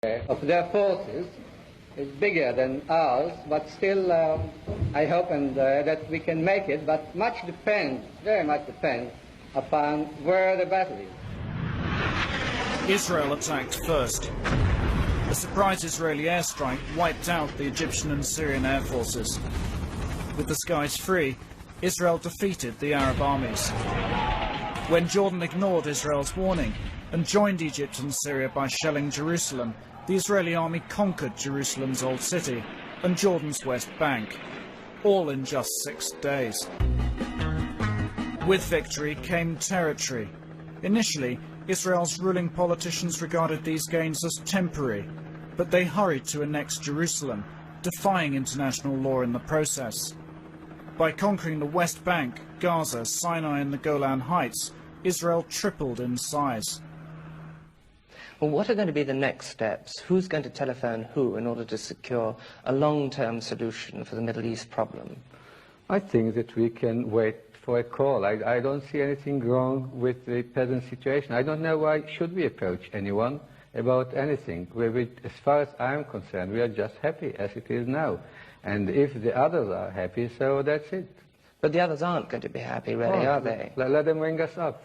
of their forces is bigger than ours, but still I hope that we can make it, but much depends, very much depends, upon where the battle is. Israel attacked first. A surprise Israeli airstrike wiped out the Egyptian and Syrian air forces. With the skies free, Israel defeated the Arab armies. When Jordan ignored Israel's warning and joined Egypt and Syria by shelling Jerusalem, the Israeli army conquered Jerusalem's old city and Jordan's West Bank, all in just 6 days. With victory came territory. Initially, Israel's ruling politicians regarded these gains as temporary, but they hurried to annex Jerusalem, defying international law in the process. By conquering the West Bank, Gaza, Sinai and the Golan Heights, Israel tripled in size. Well, what are going to be the next steps? Who's going to telephone who in order to secure a long-term solution for the Middle East problem? I think that we can wait for a call. I don't see anything wrong with the present situation. I don't know why should we approach anyone about anything. As far as I'm concerned, we are just happy as it is now. And if the others are happy, so that's it. But the others aren't going to be happy, really, are they? Let them ring us up.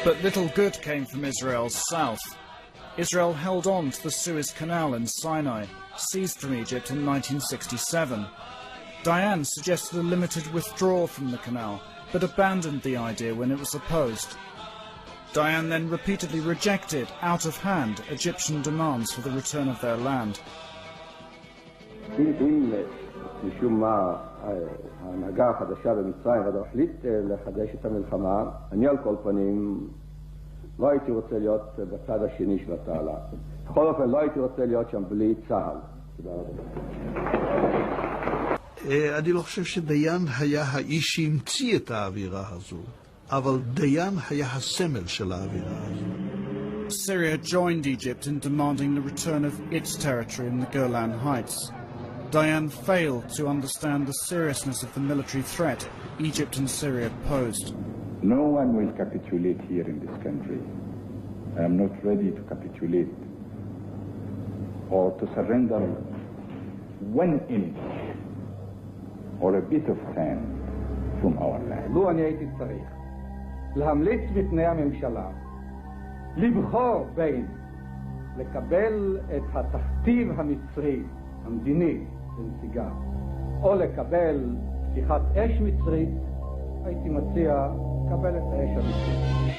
But little good came from Israel's south. Israel held on to the Suez Canal in Sinai, seized from Egypt in 1967. Diane suggested a limited withdrawal from the canal, but abandoned the idea when it was opposed. Diane then repeatedly rejected, out of hand, Egyptian demands for the return of their land. משום מה ההנהגה החדשה במצרים החליט לחדש את המלחמה, אני על כל פנים לא הייתי רוצה להיות בצד השני של התעלה. בכל אופן לא הייתי רוצה להיות שם בלי צה"ל. תודה רבה. אני לא חושב שדיין היה האיש שהמציא את האווירה הזו, אבל דיין היה הסמל של האווירה הזו. Syria joined Egypt in demanding the return of its territory in the Golan Heights. Diane failed to understand the seriousness of the military threat Egypt and Syria posed. No one will capitulate here in this country. I am not ready to capitulate or to surrender 1 inch or a bit of sand from our land. לו אני הייתי צריך להמליץ בפני הממשלה לבחור בין לקבל את התכתיב המצרי המדיני לנסיגה או לקבל פתיחת אש מצרית, הייתי מציע לקבל את האש המצרית.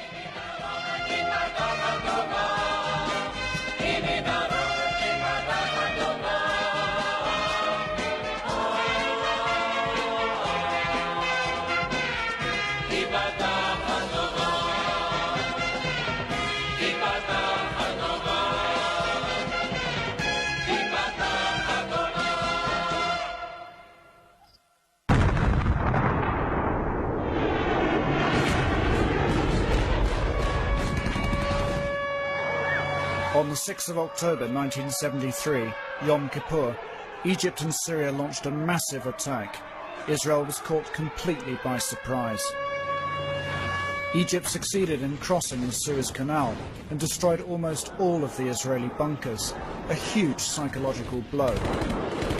On the 6th of October 1973, Yom Kippur, Egypt and Syria launched a massive attack. Israel was caught completely by surprise. Egypt succeeded in crossing the Suez Canal and destroyed almost all of the Israeli bunkers, a huge psychological blow.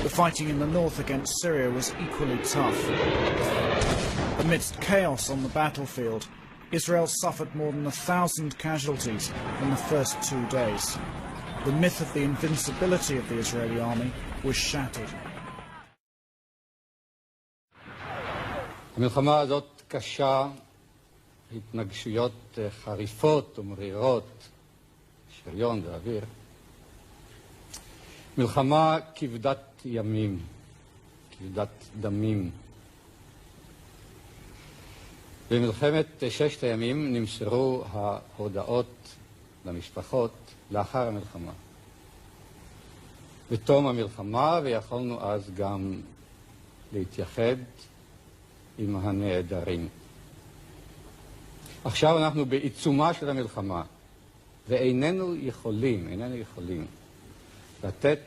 The fighting in the north against Syria was equally tough. Amidst chaos on the battlefield, Israel suffered more than 1,000 casualties in the first 2 days. The myth of the invincibility of the Israeli army was shattered. המלחמה הזאת קשה, התנגשויות חריפות ומרירות, שריון ואוויר. מלחמה כבדת ימים, כבדת דמים. במלחמת ששת הימים נמסרו ההודעות למשפחות לאחר המלחמה. בתום המלחמה, ויכולנו אז גם להתייחד עם הנעדרים. עכשיו אנחנו בעיצומה של המלחמה, ואיננו יכולים לתת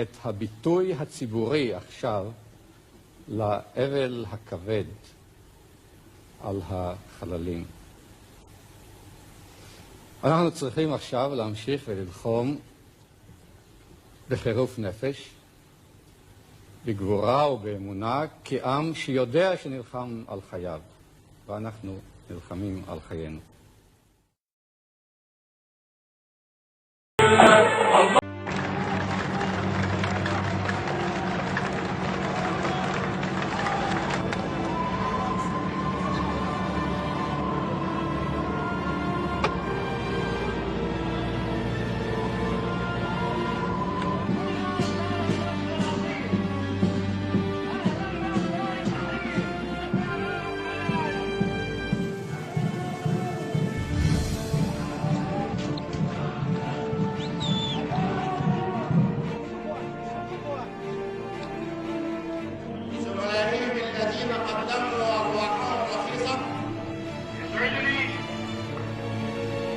את הביטוי הציבורי עכשיו לאבל הכבד על החללים. אנחנו צריכים עכשיו להמשיך וללחום בחירוף נפש, בגבורה ובאמונה, כעם שיודע שנלחם על חייו, ואנחנו נלחמים על חיינו.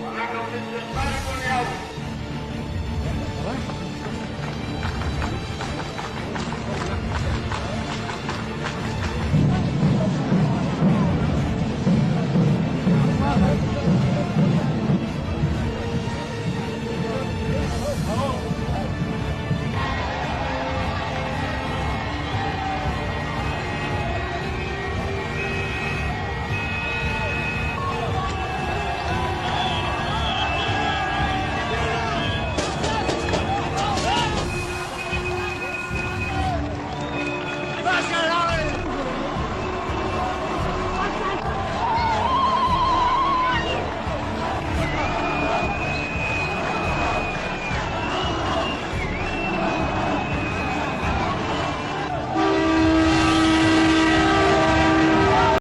ونحن في استقبالكم اليوم